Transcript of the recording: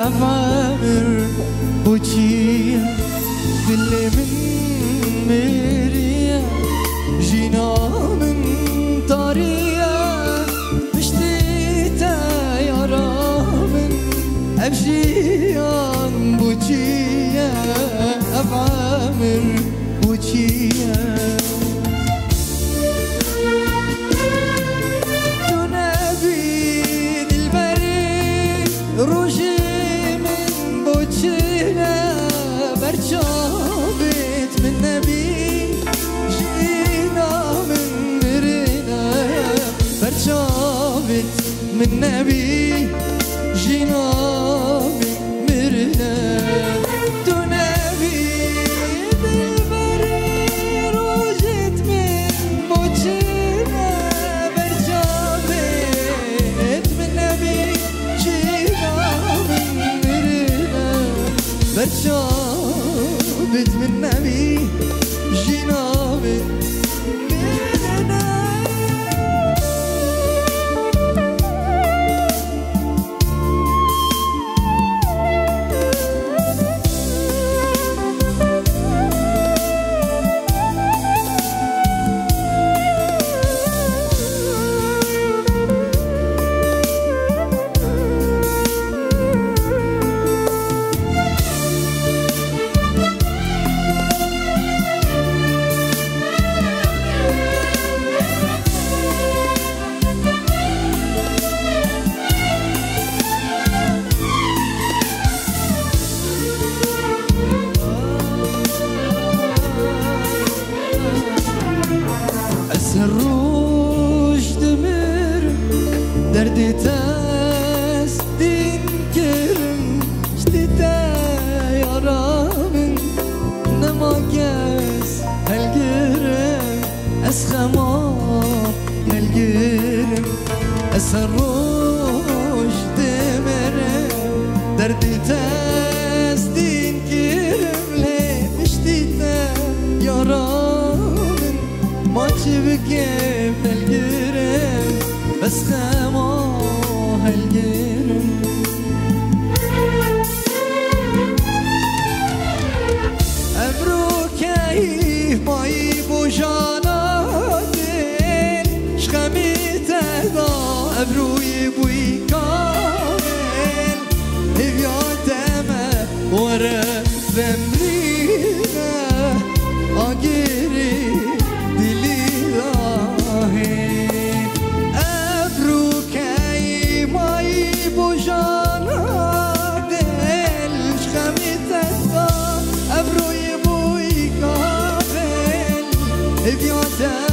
أفعمر بوتشيا دلي من مريا جينا من طريا مشتيتا يا رامن أبجيان بوتشيا أفعمر بوتشيا روجي من بوتشينا برشابت من نبي جينا من مرينا برشابت من نبي جينا من مرينا تو نبي بالبري روجت من بوتشينا برشابت من نبي برشابت من نبي جينا من مرنا الروج دمر دردي تاس دين كرم جديدا يا رامن نما قاس هالقرم اسخما هالقرم الروج دمر دردي تاس دين كرم ليه جديدا يا رامن ما تبكي هالقرم بس خما هالقرم أمرو كيف ما يبو جانا دل شخمي تهدا أمرو يبو يكامل هبيا دمه ورا بمرينا أجري if you're down